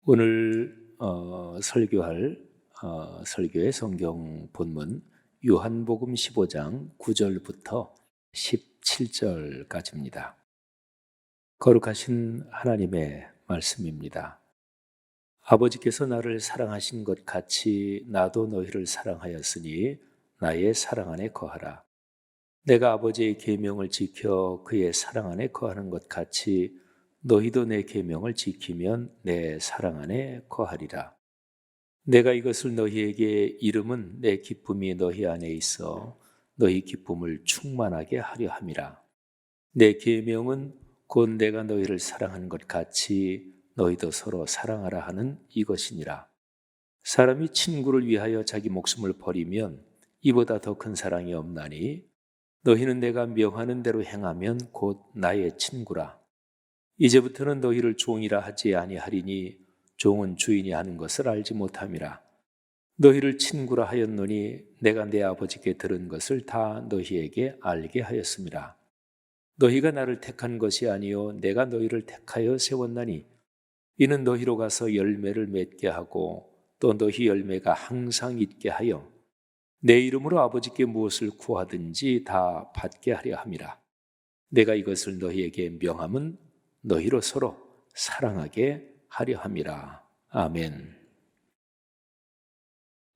오늘 설교할 설교의 성경 본문 요한복음 15장 9절부터 17절까지입니다. 거룩하신 하나님의 말씀입니다. 아버지께서 나를 사랑하신 것 같이 나도 너희를 사랑하였으니 나의 사랑 안에 거하라. 내가 아버지의 계명을 지켜 그의 사랑 안에 거하는 것 같이 너희도 내 계명을 지키면 내 사랑 안에 거하리라. 내가 이것을 너희에게 이름은 내 기쁨이 너희 안에 있어 너희 기쁨을 충만하게 하려 함이라. 내 계명은 곧 내가 너희를 사랑한 것 같이 너희도 서로 사랑하라 하는 이것이니라. 사람이 친구를 위하여 자기 목숨을 버리면 이보다 더 큰 사랑이 없나니 너희는 내가 명하는 대로 행하면 곧 나의 친구라. 이제부터는 너희를 종이라 하지 아니하리니 종은 주인이 하는 것을 알지 못함이라. 너희를 친구라 하였노니 내가 내 아버지께 들은 것을 다 너희에게 알게 하였음이라. 너희가 나를 택한 것이 아니요 내가 너희를 택하여 세웠나니 이는 너희로 가서 열매를 맺게 하고 또 너희 열매가 항상 있게 하여 내 이름으로 아버지께 무엇을 구하든지 다 받게 하려 함이라. 내가 이것을 너희에게 명함은 너희로 서로 사랑하게 하려 함이라. 아멘.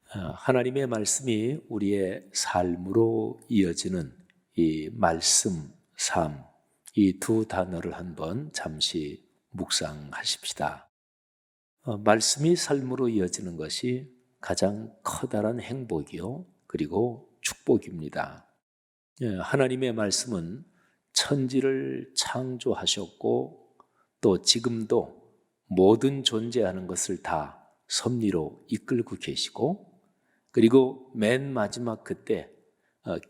하나님의 말씀이 우리의 삶으로 이어지는 이 말씀, 삶, 이 두 단어를 한번 잠시 묵상하십시다. 말씀이 삶으로 이어지는 것이 가장 커다란 행복이요, 그리고 축복입니다. 하나님의 말씀은 천지를 창조하셨고 또 지금도 모든 존재하는 것을 다 섭리로 이끌고 계시고, 그리고 맨 마지막 그때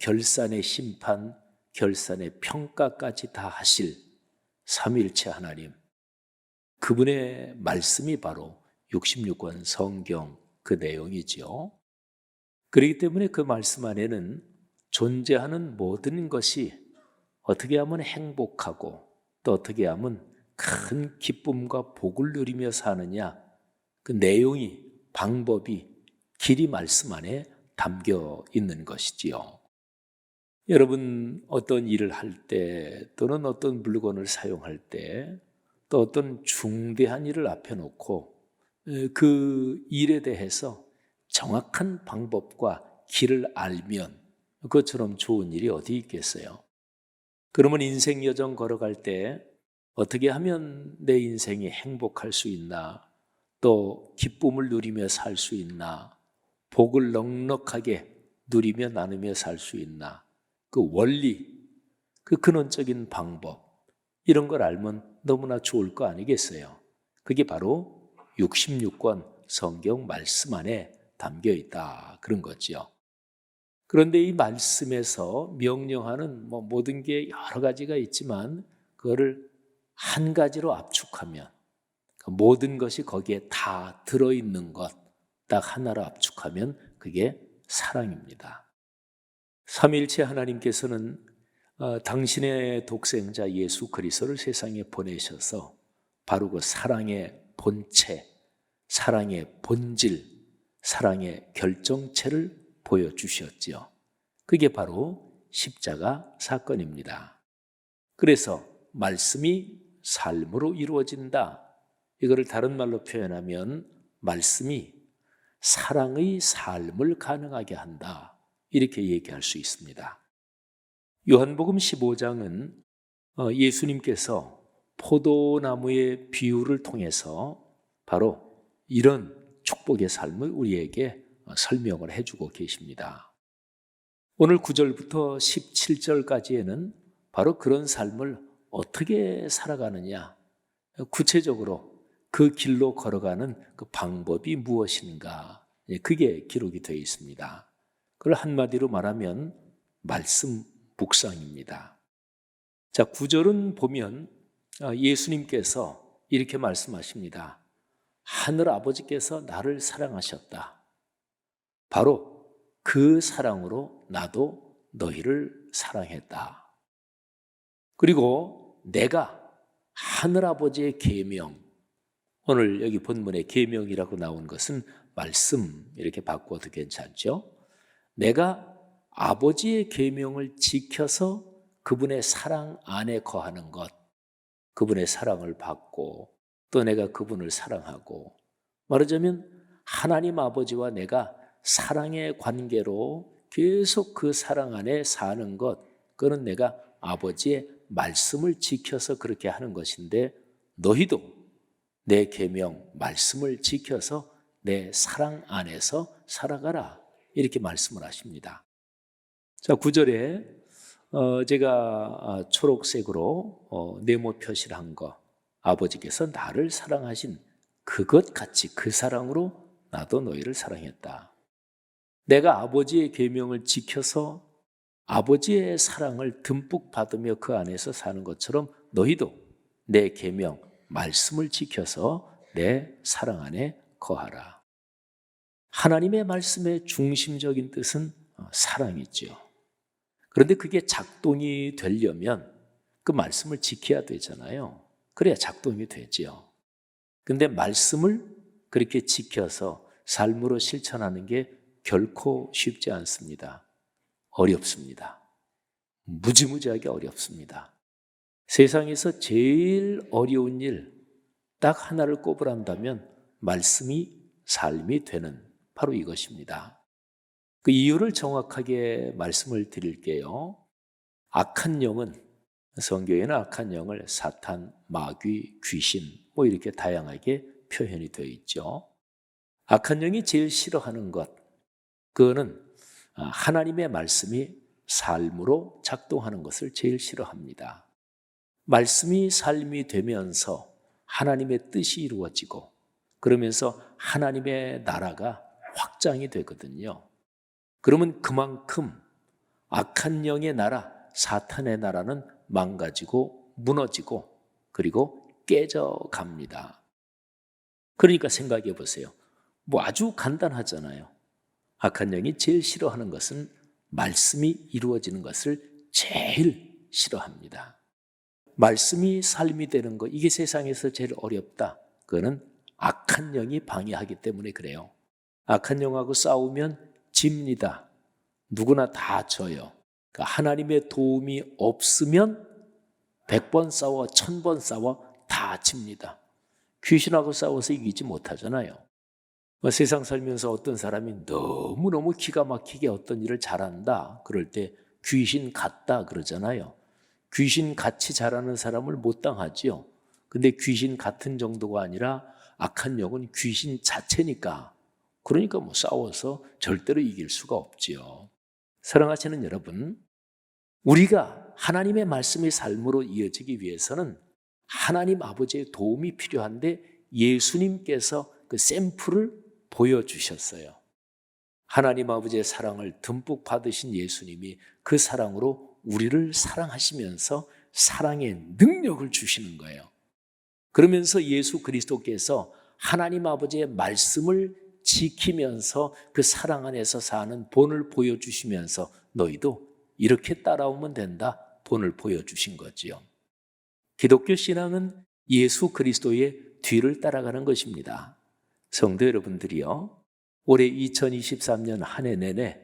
결산의 심판, 결산의 평가까지 다 하실 삼위일체 하나님, 그분의 말씀이 바로 66권 성경 그 내용이지요. 그렇기 때문에 그 말씀 안에는 존재하는 모든 것이 어떻게 하면 행복하고 또 어떻게 하면 큰 기쁨과 복을 누리며 사느냐, 그 내용이, 방법이, 길이 말씀 안에 담겨 있는 것이지요. 여러분, 어떤 일을 할 때 또는 어떤 물건을 사용할 때 또 어떤 중대한 일을 앞에 놓고 그 일에 대해서 정확한 방법과 길을 알면 그것처럼 좋은 일이 어디 있겠어요? 그러면 인생 여정 걸어갈 때 어떻게 하면 내 인생이 행복할 수 있나, 또 기쁨을 누리며 살 수 있나, 복을 넉넉하게 누리며 나누며 살 수 있나, 그 원리, 그 근원적인 방법, 이런 걸 알면 너무나 좋을 거 아니겠어요? 그게 바로 66권 성경 말씀 안에 담겨 있다, 그런 거죠. 그런데 이 말씀에서 명령하는 모든 게 여러 가지가 있지만 그거를 한 가지로 압축하면, 모든 것이 거기에 다 들어있는 것 딱 하나로 압축하면 그게 사랑입니다. 삼위일체 하나님께서는 당신의 독생자 예수 그리스도를 세상에 보내셔서 바로 그 사랑의 본체, 사랑의 본질, 사랑의 결정체를 보여주셨지요. 그게 바로 십자가 사건입니다. 그래서 말씀이 삶으로 이루어진다. 이거를 다른 말로 표현하면 말씀이 사랑의 삶을 가능하게 한다, 이렇게 얘기할 수 있습니다. 요한복음 15장은 예수님께서 포도나무의 비유를 통해서 바로 이런 축복의 삶을 우리에게 설명을 해주고 계십니다. 오늘 9절부터 17절까지에는 바로 그런 삶을 어떻게 살아가느냐, 구체적으로 그 길로 걸어가는 그 방법이 무엇인가, 그게 기록이 되어 있습니다. 그걸 한마디로 말하면 말씀 묵상입니다. 자, 9절은 보면 예수님께서 이렇게 말씀하십니다. 하늘 아버지께서 나를 사랑하셨다. 바로 그 사랑으로 나도 너희를 사랑했다. 그리고 내가 하늘 아버지의 계명, 오늘 여기 본문에 계명이라고 나온 것은 말씀 이렇게 바꿔도 괜찮죠? 내가 아버지의 계명을 지켜서 그분의 사랑 안에 거하는 것, 그분의 사랑을 받고 또 내가 그분을 사랑하고, 말하자면 하나님 아버지와 내가 사랑의 관계로 계속 그 사랑 안에 사는 것, 그거는 내가 아버지의 말씀을 지켜서 그렇게 하는 것인데, 너희도 내 계명 말씀을 지켜서 내 사랑 안에서 살아가라, 이렇게 말씀을 하십니다. 자, 9절에 제가 초록색으로 네모 표시를 한 거, 아버지께서 나를 사랑하신 그것 같이 그 사랑으로 나도 너희를 사랑했다. 내가 아버지의 계명을 지켜서 아버지의 사랑을 듬뿍 받으며 그 안에서 사는 것처럼 너희도 내 계명 말씀을 지켜서 내 사랑 안에 거하라. 하나님의 말씀의 중심적인 뜻은 사랑이죠. 그런데 그게 작동이 되려면 그 말씀을 지켜야 되잖아요. 그래야 작동이 되죠. 그런데 말씀을 그렇게 지켜서 삶으로 실천하는 게 결코 쉽지 않습니다. 어렵습니다. 무지무지하게 어렵습니다. 세상에서 제일 어려운 일 딱 하나를 꼽으란다면 말씀이 삶이 되는 바로 이것입니다. 그 이유를 정확하게 말씀을 드릴게요. 악한 영은, 성경에는 악한 영을 사탄, 마귀, 귀신 뭐 이렇게 다양하게 표현이 되어 있죠. 악한 영이 제일 싫어하는 것, 그거는 하나님의 말씀이 삶으로 작동하는 것을 제일 싫어합니다. 말씀이 삶이 되면서 하나님의 뜻이 이루어지고, 그러면서 하나님의 나라가 확장이 되거든요. 그러면 그만큼 악한 영의 나라, 사탄의 나라는 망가지고 무너지고 그리고 깨져갑니다. 그러니까 생각해 보세요. 뭐 아주 간단하잖아요. 악한 영이 제일 싫어하는 것은 말씀이 이루어지는 것을 제일 싫어합니다. 말씀이 삶이 되는 것, 이게 세상에서 제일 어렵다. 그거는 악한 영이 방해하기 때문에 그래요. 악한 영하고 싸우면 집니다. 누구나 다 져요. 그러니까 하나님의 도움이 없으면 100번 싸워 1000번 싸워 다 집니다. 귀신하고 싸워서 이기지 못하잖아요. 세상 살면서 어떤 사람이 너무너무 기가 막히게 어떤 일을 잘한다, 그럴 때 귀신 같다 그러잖아요. 귀신 같이 잘하는 사람을 못 당하지요. 근데 귀신 같은 정도가 아니라 악한 영은 귀신 자체니까, 그러니까 뭐 싸워서 절대로 이길 수가 없지요. 사랑하시는 여러분, 우리가 하나님의 말씀이 삶으로 이어지기 위해서는 하나님 아버지의 도움이 필요한데, 예수님께서 그 샘플을 보여주셨어요. 하나님 아버지의 사랑을 듬뿍 받으신 예수님이 그 사랑으로 우리를 사랑하시면서 사랑의 능력을 주시는 거예요. 그러면서 예수 그리스도께서 하나님 아버지의 말씀을 지키면서 그 사랑 안에서 사는 본을 보여주시면서 너희도 이렇게 따라오면 된다, 본을 보여주신 거지요. 기독교 신앙은 예수 그리스도의 뒤를 따라가는 것입니다. 성도 여러분들이요, 올해 2023년 한 해 내내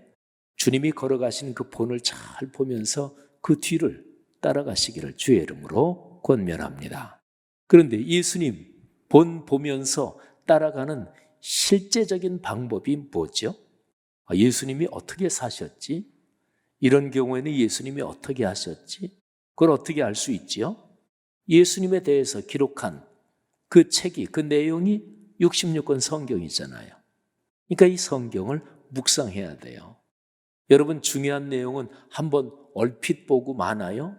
주님이 걸어가신 그 본을 잘 보면서 그 뒤를 따라가시기를 주의 이름으로 권면합니다. 그런데 예수님 본 보면서 따라가는 실제적인 방법이 뭐죠? 예수님이 어떻게 사셨지? 이런 경우에는 예수님이 어떻게 하셨지? 그걸 어떻게 알 수 있지요? 예수님에 대해서 기록한 그 책이, 그 내용이 66권 성경이잖아요. 그러니까 이 성경을 묵상해야 돼요. 여러분, 중요한 내용은 한번 얼핏 보고 마나요?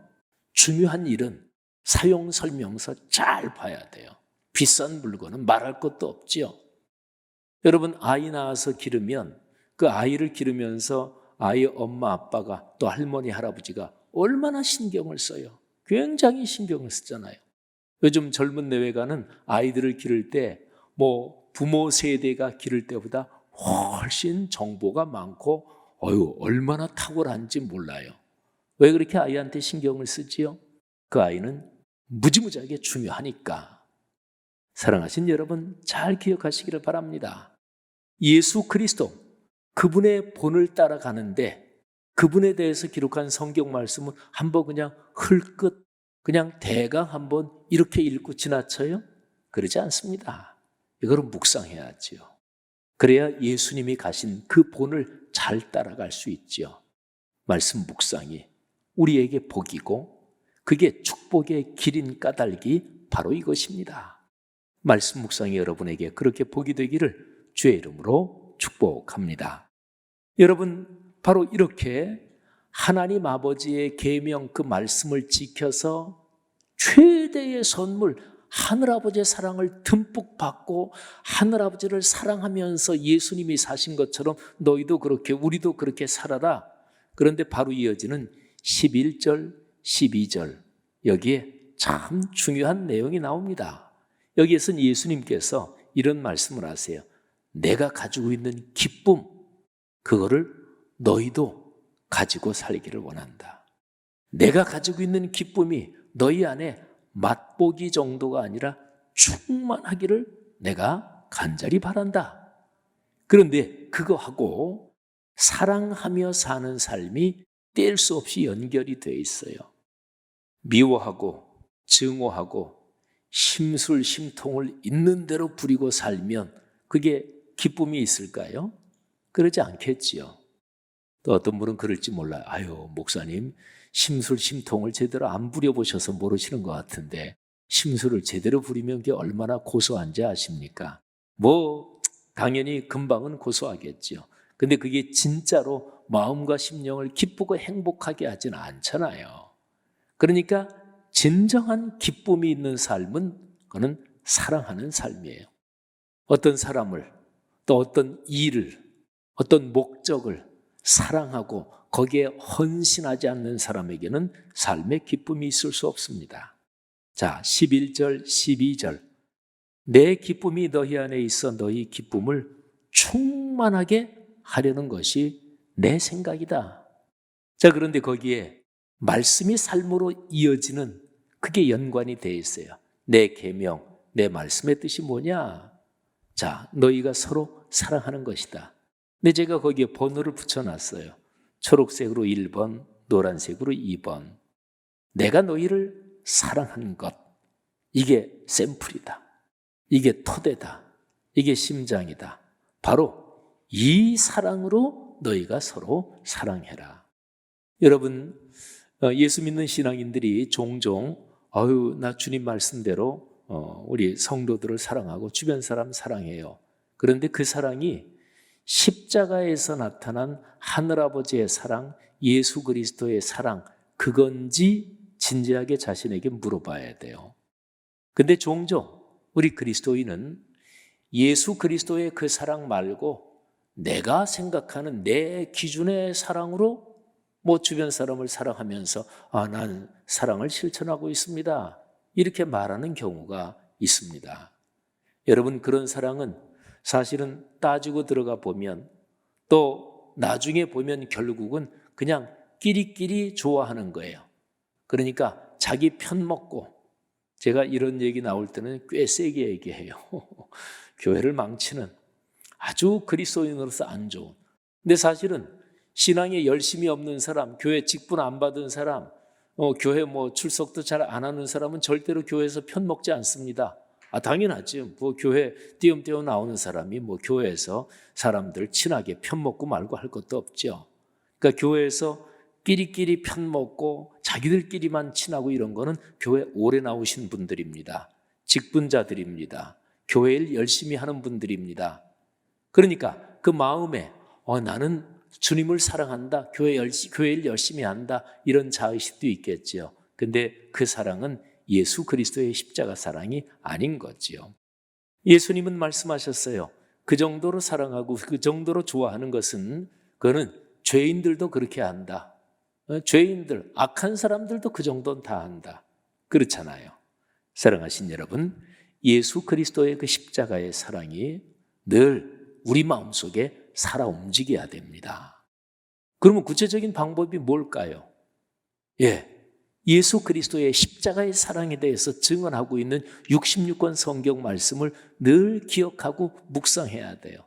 중요한 일은 사용 설명서 잘 봐야 돼요. 비싼 물건은 말할 것도 없지요. 여러분, 아이 낳아서 기르면 그 아이를 기르면서 아이의 엄마 아빠가 또 할머니 할아버지가 얼마나 신경을 써요. 굉장히 신경을 쓰잖아요. 요즘 젊은 내외가는 아이들을 기를 때 뭐 부모 세대가 기를 때보다 훨씬 정보가 많고 얼마나 탁월한지 몰라요. 왜 그렇게 아이한테 신경을 쓰지요? 그 아이는 무지무지하게 중요하니까. 사랑하신 여러분, 잘 기억하시기를 바랍니다. 예수 그리스도, 그분의 본을 따라가는데 그분에 대해서 기록한 성경 말씀은 한번 그냥 흘끗, 그냥 대강 한번 이렇게 읽고 지나쳐요? 그러지 않습니다. 이거를 묵상해야지요. 그래야 예수님이 가신 그 본을 잘 따라갈 수 있죠. 말씀 묵상이 우리에게 복이고 그게 축복의 길인 까닭이 바로 이것입니다. 말씀 묵상이 여러분에게 그렇게 복이 되기를 주의 이름으로 축복합니다. 여러분, 바로 이렇게 하나님 아버지의 계명 그 말씀을 지켜서 최대의 선물, 하늘아버지의 사랑을 듬뿍 받고 하늘아버지를 사랑하면서 예수님이 사신 것처럼 너희도 그렇게, 우리도 그렇게 살아라. 그런데 바로 이어지는 11절, 12절, 여기에 참 중요한 내용이 나옵니다. 여기에서는 예수님께서 이런 말씀을 하세요. 내가 가지고 있는 기쁨, 그거를 너희도 가지고 살기를 원한다. 내가 가지고 있는 기쁨이 너희 안에 맛보기 정도가 아니라 충만하기를 내가 간절히 바란다. 그런데 그거하고 사랑하며 사는 삶이 뗄 수 없이 연결이 되어 있어요. 미워하고 증오하고 심술심통을 있는 대로 부리고 살면 그게 기쁨이 있을까요? 그러지 않겠지요. 또 어떤 분은 그럴지 몰라요. 아유, 목사님, 심술심통을 제대로 안 부려보셔서 모르시는 것 같은데 심술을 제대로 부리면 그게 얼마나 고소한지 아십니까? 당연히 금방은 고소하겠지요. 근데 그게 진짜로 마음과 심령을 기쁘고 행복하게 하지는 않잖아요. 그러니까 진정한 기쁨이 있는 삶은 그거는 사랑하는 삶이에요. 어떤 사람을, 또 어떤 일을, 어떤 목적을 사랑하고 거기에 헌신하지 않는 사람에게는 삶의 기쁨이 있을 수 없습니다. 자, 11절, 12절. 내 기쁨이 너희 안에 있어 너희 기쁨을 충만하게 하려는 것이 내 생각이다. 자, 그런데 거기에 말씀이 삶으로 이어지는 그게 연관이 되어 있어요. 내 계명, 내 말씀의 뜻이 뭐냐? 자, 너희가 서로 사랑하는 것이다. 근데 제가 거기에 번호를 붙여놨어요. 초록색으로 1번, 노란색으로 2번. 내가 너희를 사랑하는 것. 이게 샘플이다. 이게 토대다. 이게 심장이다. 바로 이 사랑으로 너희가 서로 사랑해라. 여러분, 예수 믿는 신앙인들이 종종 나 주님 말씀대로 우리 성도들을 사랑하고 주변 사람 사랑해요. 그런데 그 사랑이 십자가에서 나타난 하늘아버지의 사랑, 예수 그리스도의 사랑, 그건지 진지하게 자신에게 물어봐야 돼요. 근데 종종 우리 그리스도인은 예수 그리스도의 그 사랑 말고 내가 생각하는 내 기준의 사랑으로 주변 사람을 사랑하면서 난 사랑을 실천하고 있습니다. 이렇게 말하는 경우가 있습니다. 여러분, 그런 사랑은 사실은 따지고 들어가 보면 또 나중에 보면 결국은 그냥 끼리끼리 좋아하는 거예요. 그러니까 자기 편 먹고, 제가 이런 얘기 나올 때는 꽤 세게 얘기해요. 교회를 망치는, 아주 그리스도인으로서 안 좋은. 근데 사실은 신앙에 열심이 없는 사람, 교회 직분 안 받은 사람, 교회 출석도 잘 안 하는 사람은 절대로 교회에서 편 먹지 않습니다. 당연하지. 교회 띄엄띄엄 나오는 사람이 교회에서 사람들 친하게 편 먹고 말고 할 것도 없죠. 그러니까 교회에서 끼리끼리 편 먹고 자기들끼리만 친하고 이런 거는 교회 오래 나오신 분들입니다. 직분자들입니다. 교회 일 열심히 하는 분들입니다. 그러니까 그 마음에 나는 주님을 사랑한다, 교회 일 열심히 한다, 이런 자의식도 있겠지요. 근데 그 사랑은 예수 그리스도의 십자가 사랑이 아닌 거지요. 예수님은 말씀하셨어요. 그 정도로 사랑하고 그 정도로 좋아하는 것은 그거는 죄인들도 그렇게 한다. 죄인들, 악한 사람들도 그 정도는 다 한다. 그렇잖아요. 사랑하신 여러분, 예수 그리스도의 그 십자가의 사랑이 늘 우리 마음속에 살아 움직여야 됩니다. 그러면 구체적인 방법이 뭘까요? 예수 그리스도의 십자가의 사랑에 대해서 증언하고 있는 66권 성경 말씀을 늘 기억하고 묵상해야 돼요.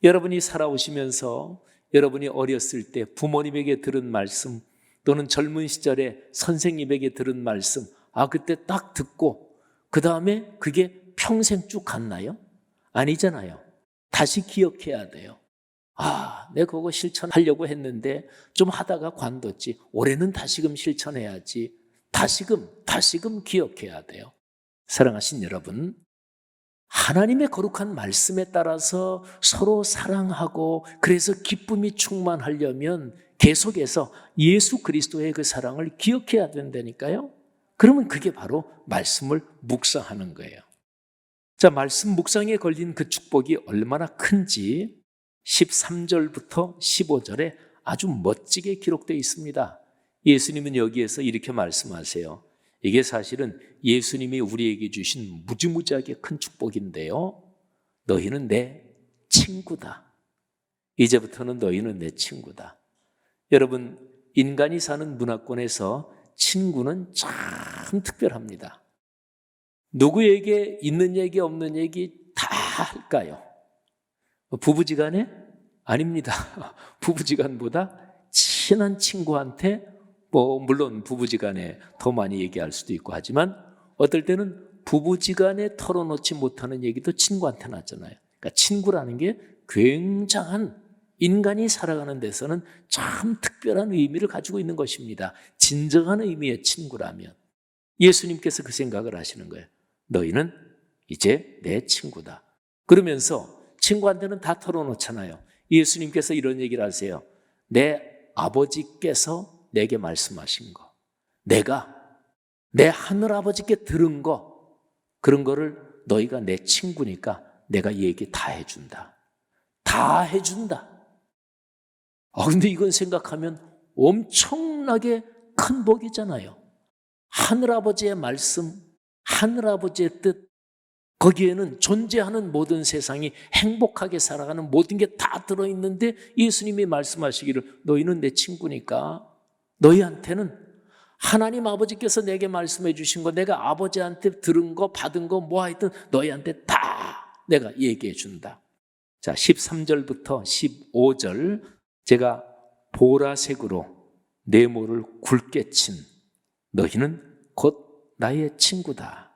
여러분이 살아오시면서 여러분이 어렸을 때 부모님에게 들은 말씀 또는 젊은 시절에 선생님에게 들은 말씀, 그때 딱 듣고 그 다음에 그게 평생 쭉 갔나요? 아니잖아요. 다시 기억해야 돼요. 내가 그거 실천하려고 했는데 좀 하다가 관뒀지. 올해는 다시금 실천해야지. 다시금 기억해야 돼요. 사랑하신 여러분, 하나님의 거룩한 말씀에 따라서 서로 사랑하고 그래서 기쁨이 충만하려면 계속해서 예수 그리스도의 그 사랑을 기억해야 된다니까요. 그러면 그게 바로 말씀을 묵상하는 거예요. 자, 말씀 묵상에 걸린 그 축복이 얼마나 큰지 13절부터 15절에 아주 멋지게 기록되어 있습니다. 예수님은 여기에서 이렇게 말씀하세요. 이게 사실은 예수님이 우리에게 주신 무지무지하게 큰 축복인데요. 너희는 내 친구다. 이제부터는 너희는 내 친구다. 여러분, 인간이 사는 문화권에서 친구는 참 특별합니다. 누구에게 있는 얘기 없는 얘기 다 할까요? 부부지간에? 아닙니다. 부부지간보다 친한 친구한테 물론 부부지간에 더 많이 얘기할 수도 있고 하지만 어떨 때는 부부지간에 털어놓지 못하는 얘기도 친구한테는 하잖아요. 그러니까 친구라는 게 굉장한 인간이 살아가는 데서는 참 특별한 의미를 가지고 있는 것입니다. 진정한 의미의 친구라면 예수님께서 그 생각을 하시는 거예요. 너희는 이제 내 친구다. 그러면서 친구한테는 다 털어놓잖아요. 예수님께서 이런 얘기를 하세요. 내 아버지께서 내게 말씀하신 거, 내가 내 하늘아버지께 들은 거, 그런 거를 너희가 내 친구니까 내가 얘기 다 해준다. 다 해준다. 근데 이건 생각하면 엄청나게 큰 복이잖아요. 하늘아버지의 말씀, 하늘아버지의 뜻, 거기에는 존재하는 모든 세상이 행복하게 살아가는 모든 게 다 들어있는데 예수님이 말씀하시기를 너희는 내 친구니까 너희한테는 하나님 아버지께서 내게 말씀해 주신 거, 내가 아버지한테 들은 거, 받은 거, 뭐 하여튼 너희한테 다 내가 얘기해 준다. 자, 13절부터 15절 제가 보라색으로 네모를 굵게 친 너희는 곧 나의 친구다.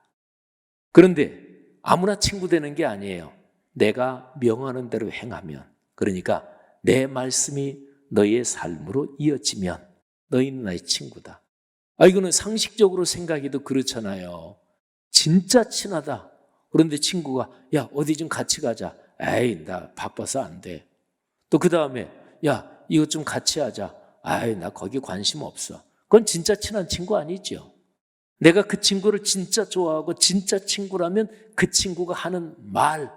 그런데 아무나 친구 되는 게 아니에요. 내가 명하는 대로 행하면, 그러니까 내 말씀이 너희의 삶으로 이어지면 너희는 나의 친구다. 이거는 상식적으로 생각해도 그렇잖아요. 진짜 친하다. 그런데 친구가 야 어디 좀 같이 가자. 에이 나 바빠서 안 돼. 또 그 다음에 야 이것 좀 같이 하자. 나 거기 관심 없어. 그건 진짜 친한 친구 아니죠. 내가 그 친구를 진짜 좋아하고 진짜 친구라면 그 친구가 하는 말,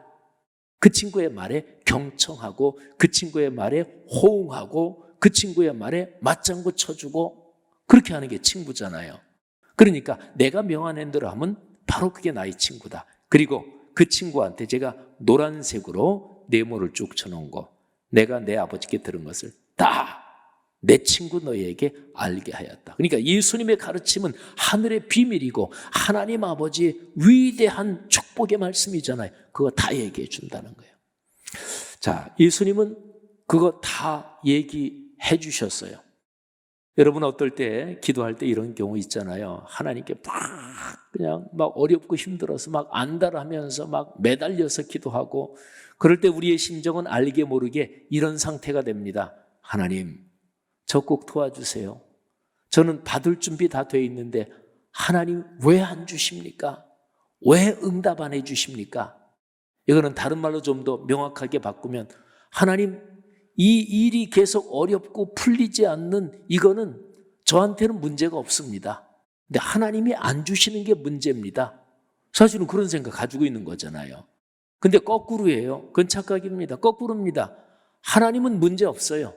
그 친구의 말에 경청하고 그 친구의 말에 호응하고 그 친구의 말에 맞장구 쳐주고 그렇게 하는 게 친구잖아요. 그러니까 내가 명하는 대로 하면 바로 그게 나의 친구다. 그리고 그 친구한테 제가 노란색으로 네모를 쭉 쳐놓은 거, 내가 내 아버지께 들은 것을 다 내 친구 너희에게 알게 하였다. 그러니까 예수님의 가르침은 하늘의 비밀이고 하나님 아버지의 위대한 축복의 말씀이잖아요. 그거 다 얘기해 준다는 거예요. 자, 예수님은 그거 다 얘기해 주셨어요. 여러분 어떨 때 기도할 때 이런 경우 있잖아요. 하나님께 그냥 막 어렵고 힘들어서 막 안달하면서 막 매달려서 기도하고 그럴 때 우리의 심정은 알게 모르게 이런 상태가 됩니다. 하나님 저 꼭 도와주세요. 저는 받을 준비 다 돼 있는데 하나님 왜 안 주십니까? 왜 응답 안 해주십니까? 이거는 다른 말로 좀 더 명확하게 바꾸면 하나님 이 일이 계속 어렵고 풀리지 않는 이거는 저한테는 문제가 없습니다. 근데 하나님이 안 주시는 게 문제입니다. 사실은 그런 생각 가지고 있는 거잖아요. 근데 거꾸로예요. 그건 착각입니다. 거꾸로입니다. 하나님은 문제 없어요.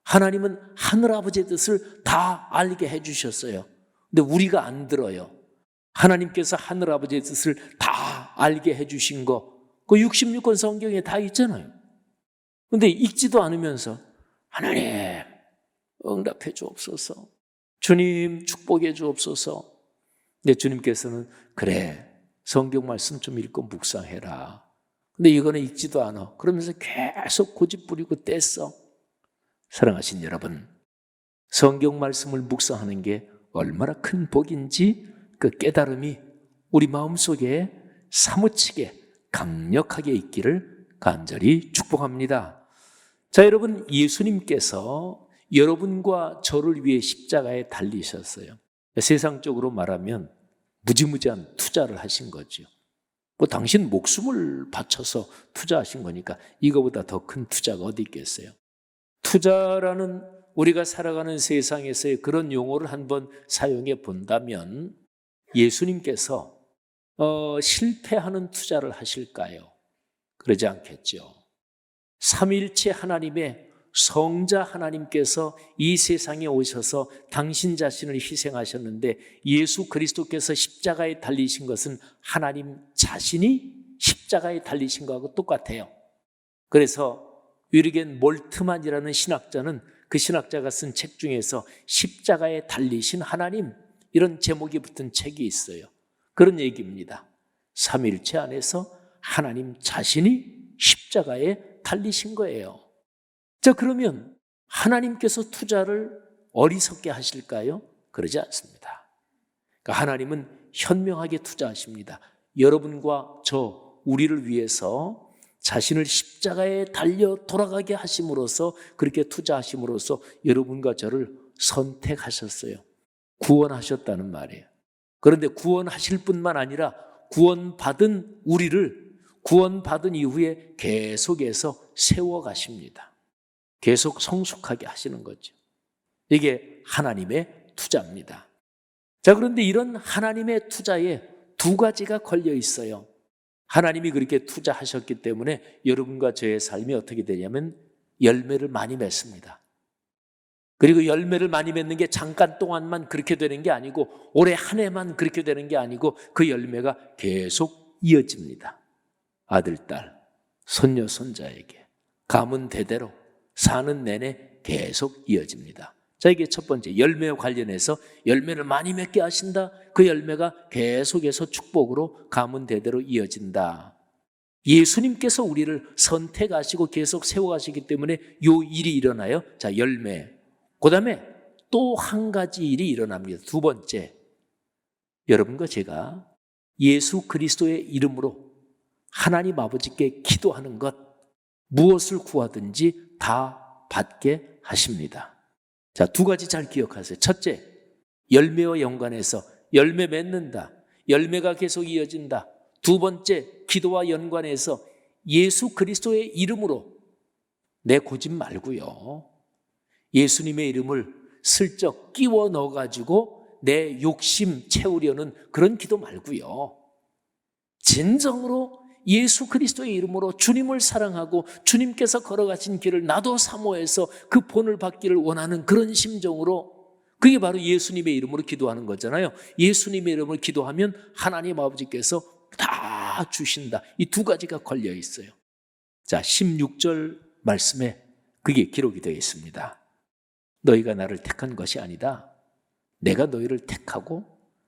하나님은 하늘아버지의 뜻을 다 알게 해주셨어요. 근데 우리가 안 들어요. 하나님께서 하늘아버지의 뜻을 다 알게 해주신 거, 그 66권 성경에 다 있잖아요. 근데 읽지도 않으면서 하나님 응답해 주옵소서. 주님 축복해 주옵소서. 근데 주님께서는 그래, 성경 말씀 좀 읽고 묵상해라. 근데 이거는 읽지도 않아. 그러면서 계속 고집 부리고 떼써. 사랑하신 여러분, 성경 말씀을 묵상하는 게 얼마나 큰 복인지 그 깨달음이 우리 마음속에 사무치게 강력하게 있기를 간절히 축복합니다. 자, 여러분, 예수님께서 여러분과 저를 위해 십자가에 달리셨어요. 세상적으로 말하면 무지무지한 투자를 하신 거죠. 뭐 당신 목숨을 바쳐서 투자하신 거니까 이거보다 더 큰 투자가 어디 있겠어요. 투자라는 우리가 살아가는 세상에서의 그런 용어를 한번 사용해 본다면 예수님께서 실패하는 투자를 하실까요? 그러지 않겠죠. 삼위일체 하나님의 성자 하나님께서 이 세상에 오셔서 당신 자신을 희생하셨는데 예수 그리스도께서 십자가에 달리신 것은 하나님 자신이 십자가에 달리신 것하고 똑같아요. 그래서 위르겐 몰트만이라는 신학자는 그 신학자가 쓴 책 중에서 십자가에 달리신 하나님, 이런 제목이 붙은 책이 있어요. 그런 얘기입니다. 삼위일체 안에서 하나님 자신이 십자가에 달리신 거예요. 자, 그러면 하나님께서 투자를 어리석게 하실까요? 그러지 않습니다. 그러니까 하나님은 현명하게 투자하십니다. 여러분과 저, 우리를 위해서 자신을 십자가에 달려 돌아가게 하심으로써, 그렇게 투자하심으로써 여러분과 저를 선택하셨어요. 구원하셨다는 말이에요. 그런데 구원하실 뿐만 아니라 구원받은 우리를 구원받은 이후에 계속해서 세워가십니다. 계속 성숙하게 하시는 거죠. 이게 하나님의 투자입니다. 자, 그런데 이런 하나님의 투자에 두 가지가 걸려 있어요. 하나님이 그렇게 투자하셨기 때문에 여러분과 저의 삶이 어떻게 되냐면 열매를 많이 맺습니다. 그리고 열매를 많이 맺는 게 잠깐 동안만 그렇게 되는 게 아니고 올해 한 해만 그렇게 되는 게 아니고 그 열매가 계속 이어집니다. 아들, 딸, 손녀, 손자에게 가문 대대로 사는 내내 계속 이어집니다. 자, 이게 첫 번째, 열매와 관련해서 열매를 많이 맺게 하신다. 그 열매가 계속해서 축복으로 가문 대대로 이어진다. 예수님께서 우리를 선택하시고 계속 세워가시기 때문에 요 일이 일어나요. 자, 열매. 그 다음에 또 한 가지 일이 일어납니다. 두 번째, 여러분과 제가 예수 그리스도의 이름으로 하나님 아버지께 기도하는 것, 무엇을 구하든지 다 받게 하십니다. 자, 두 가지 잘 기억하세요. 첫째, 열매와 연관해서 열매 맺는다. 열매가 계속 이어진다. 두 번째, 기도와 연관해서 예수 그리스도의 이름으로 내고집 말고요. 예수님의 이름을 슬쩍 끼워 넣어가지고 내 욕심 채우려는 그런 기도 말고요. 진정으로 예수 그리스도의 이름으로 주님을 사랑하고 주님께서 걸어가신 길을 나도 사모해서 그 본을 받기를 원하는 그런 심정으로, 그게 바로 예수님의 이름으로 기도하는 거잖아요. 예수님의 이름을 기도하면 하나님 아버지께서 다 주신다. 이 두 가지가 걸려 있어요. 자, 16절 말씀에 그게 기록이 되어 있습니다. 너희가 나를 택한 것이 아니다. 내가 너희를 택하고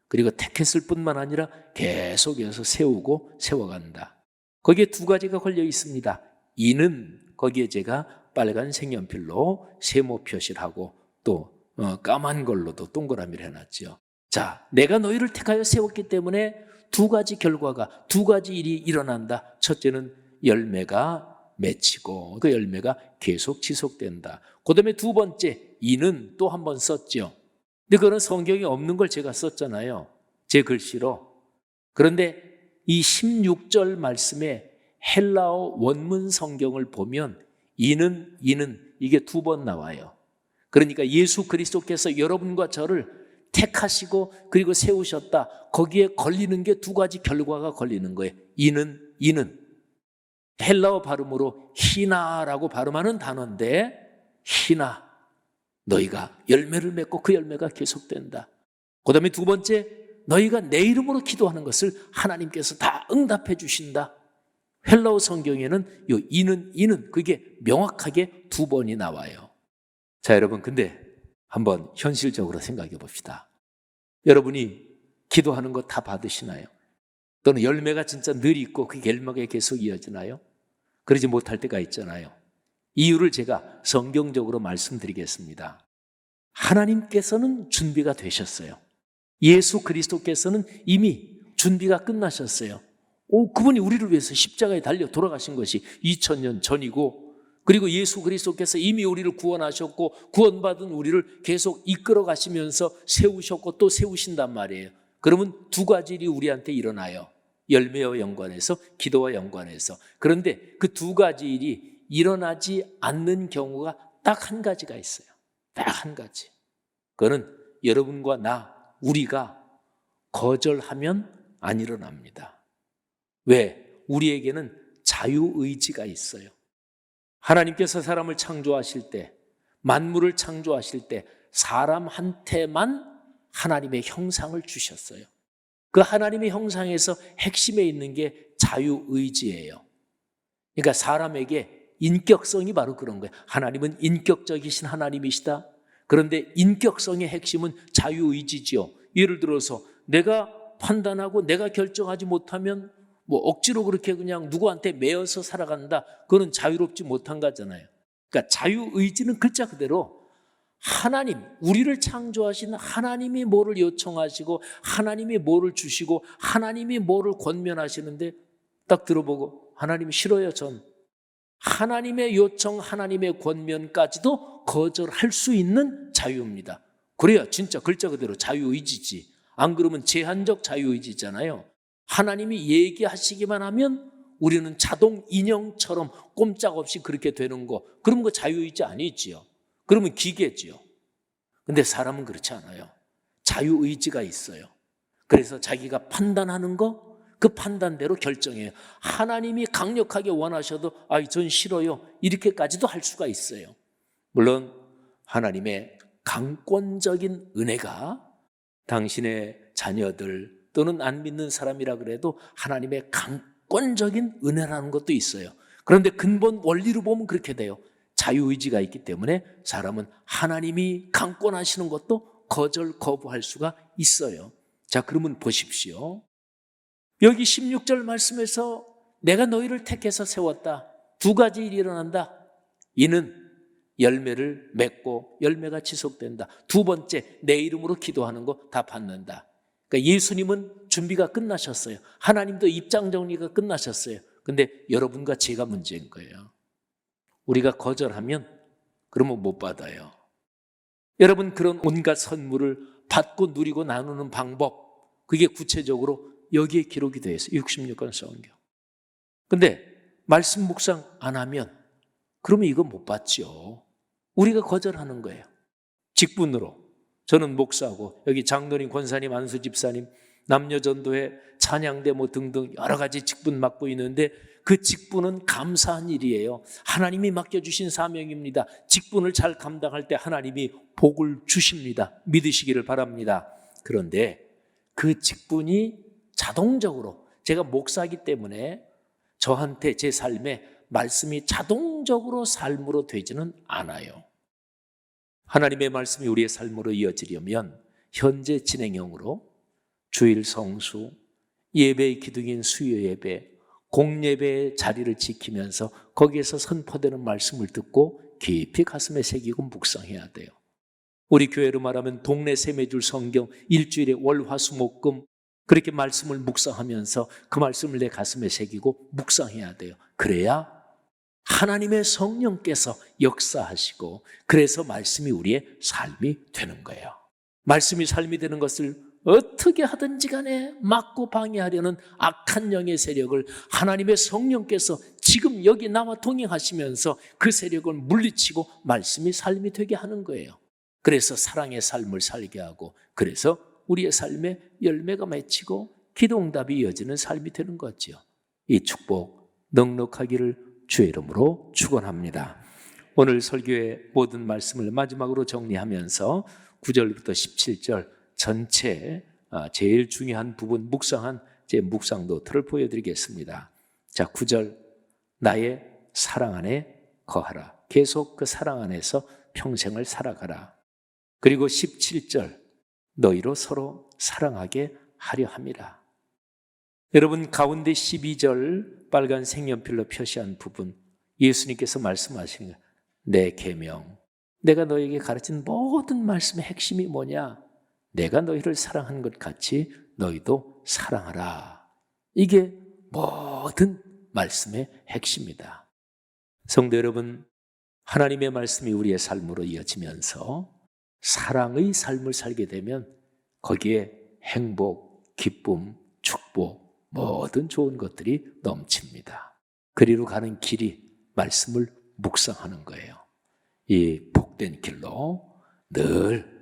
그리고 택했을 뿐만 아니라 계속해서 세우고 세워간다. 거기에 두 가지가 걸려 있습니다. 이는 거기에 제가 빨간 색연필로 세모 표시를 하고 또 까만 걸로도 동그라미를 해놨죠. 자, 내가 너희를 택하여 세웠기 때문에 두 가지 결과가, 두 가지 일이 일어난다. 첫째는 열매가 맺히고 그 열매가 계속 지속된다. 그 다음에 두 번째, 이는 또 한 번 썼죠. 근데 그거는 성경에 없는 걸 제가 썼잖아요. 제 글씨로. 그런데 이 16절 말씀에 헬라어 원문 성경을 보면 이는 이게 두 번 나와요. 그러니까 예수 그리스도께서 여러분과 저를 택하시고 그리고 세우셨다. 거기에 걸리는 게 두 가지 결과가 걸리는 거예요. 이는 헬라어 발음으로 히나라고 발음하는 단어인데, 히나, 너희가 열매를 맺고 그 열매가 계속된다. 그 다음에 두 번째, 너희가 내 이름으로 기도하는 것을 하나님께서 다 응답해 주신다. 헬라어 성경에는 요 이는 그게 명확하게 두 번이 나와요. 자, 여러분, 근데 한번 현실적으로 생각해 봅시다. 여러분이 기도하는 거 다 받으시나요? 또는 열매가 진짜 늘 있고 그 열매가 계속 이어지나요? 그러지 못할 때가 있잖아요. 이유를 제가 성경적으로 말씀드리겠습니다. 하나님께서는 준비가 되셨어요. 예수 그리스도께서는 이미 준비가 끝나셨어요. 그분이 우리를 위해서 십자가에 달려 돌아가신 것이 2000년 전이고, 그리고 예수 그리스도께서 이미 우리를 구원하셨고 구원받은 우리를 계속 이끌어 가시면서 세우셨고 또 세우신단 말이에요. 그러면 두 가지 일이 우리한테 일어나요. 열매와 연관해서, 기도와 연관해서. 그런데 그 두 가지 일이 일어나지 않는 경우가 딱 한 가지가 있어요. 딱 한 가지. 그거는 여러분과 나, 우리가 거절하면 안 일어납니다. 왜? 우리에게는 자유의지가 있어요. 하나님께서 사람을 창조하실 때, 만물을 창조하실 때 사람한테만 하나님의 형상을 주셨어요. 그 하나님의 형상에서 핵심에 있는 게 자유의지예요. 그러니까 사람에게 인격성이 바로 그런 거예요. 하나님은 인격적이신 하나님이시다. 그런데 인격성의 핵심은 자유의지지요. 예를 들어서 내가 판단하고 내가 결정하지 못하면 억지로 그렇게 그냥 누구한테 매여서 살아간다. 그거는 자유롭지 못한 거잖아요. 그러니까 자유의지는 글자 그대로 하나님, 우리를 창조하신 하나님이 뭐를 요청하시고 하나님이 뭐를 주시고 하나님이 뭐를 권면하시는데 딱 들어보고 하나님이 싫어요, 전. 하나님의 요청, 하나님의 권면까지도 거절할 수 있는 자유입니다. 그래야 진짜 글자 그대로 자유의지지. 안 그러면 제한적 자유의지잖아요. 하나님이 얘기하시기만 하면 우리는 자동 인형처럼 꼼짝없이 그렇게 되는 거, 그러면 그 자유의지 아니지요. 그러면 기계지요. 근데 사람은 그렇지 않아요. 자유의지가 있어요. 그래서 자기가 판단하는 거, 그 판단대로 결정해요. 하나님이 강력하게 원하셔도 전 싫어요, 이렇게까지도 할 수가 있어요. 물론 하나님의 강권적인 은혜가 당신의 자녀들 또는 안 믿는 사람이라 그래도 하나님의 강권적인 은혜라는 것도 있어요. 그런데 근본 원리로 보면 그렇게 돼요. 자유의지가 있기 때문에 사람은 하나님이 강권하시는 것도 거부할 수가 있어요. 자, 그러면 보십시오. 여기 16절 말씀에서 내가 너희를 택해서 세웠다. 두 가지 일이 일어난다. 이는 열매를 맺고 열매가 지속된다. 두 번째, 내 이름으로 기도하는 거 다 받는다. 그러니까 예수님은 준비가 끝나셨어요. 하나님도 입장 정리가 끝나셨어요. 근데 여러분과 제가 문제인 거예요. 우리가 거절하면 그러면 못 받아요. 여러분, 그런 온갖 선물을 받고 누리고 나누는 방법, 그게 구체적으로 여기에 기록이 되어 있어요. 66권 성경. 근데 말씀 묵상 안 하면 그러면 이거 못 받죠. 우리가 거절하는 거예요. 직분으로. 저는 목사고 여기 장로님, 권사님, 안수 집사님, 남녀전도회, 찬양대 등등 여러 가지 직분 맡고 있는데 그 직분은 감사한 일이에요. 하나님이 맡겨주신 사명입니다. 직분을 잘 감당할 때 하나님이 복을 주십니다. 믿으시기를 바랍니다. 그런데 그 직분이 자동적으로, 제가 목사이기 때문에 저한테 제 삶에 말씀이 자동적으로 삶으로 되지는 않아요. 하나님의 말씀이 우리의 삶으로 이어지려면 현재 진행형으로 주일 성수, 예배의 기둥인 수요 예배, 공예배의 자리를 지키면서 거기에서 선포되는 말씀을 듣고 깊이 가슴에 새기고 묵상해야 돼요. 우리 교회로 말하면 동네 세매줄 성경 일주일에 월, 화, 수, 목, 금 그렇게 말씀을 묵상하면서 그 말씀을 내 가슴에 새기고 묵상해야 돼요. 그래야 하나님의 성령께서 역사하시고 그래서 말씀이 우리의 삶이 되는 거예요. 말씀이 삶이 되는 것을 어떻게 하든지 간에 막고 방해하려는 악한 영의 세력을 하나님의 성령께서 지금 여기 나와 동행하시면서 그 세력을 물리치고 말씀이 삶이 되게 하는 거예요. 그래서 사랑의 삶을 살게 하고 그래서 우리의 삶에 열매가 맺히고 기도응답이 이어지는 삶이 되는 거죠. 이 축복 넉넉하기를 주의 이름으로 축원합니다. 오늘 설교의 모든 말씀을 마지막으로 정리하면서 9절부터 17절 전체 제일 중요한 부분 묵상한 제 묵상 노트를 보여드리겠습니다. 자, 9절 나의 사랑 안에 거하라. 계속 그 사랑 안에서 평생을 살아가라. 그리고 17절 너희로 서로 사랑하게 하려 함이라. 여러분 가운데 12절 빨간 색연필로 표시한 부분 예수님께서 말씀하시는 거예요. 내 계명, 내가 너에게 가르친 모든 말씀의 핵심이 뭐냐? 내가 너희를 사랑한 것 같이 너희도 사랑하라. 이게 모든 말씀의 핵심이다. 성도 여러분, 하나님의 말씀이 우리의 삶으로 이어지면서 사랑의 삶을 살게 되면 거기에 행복, 기쁨, 축복, 모든 좋은 것들이 넘칩니다. 그리로 가는 길이 말씀을 묵상하는 거예요. 이 복된 길로 늘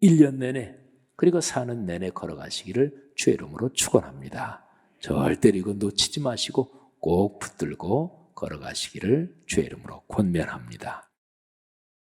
1년 내내 그리고 사는 내내 걸어가시기를 주의 이름으로 축원합니다. 절대로 이거 놓치지 마시고 꼭 붙들고 걸어가시기를 주의 이름으로 권면합니다.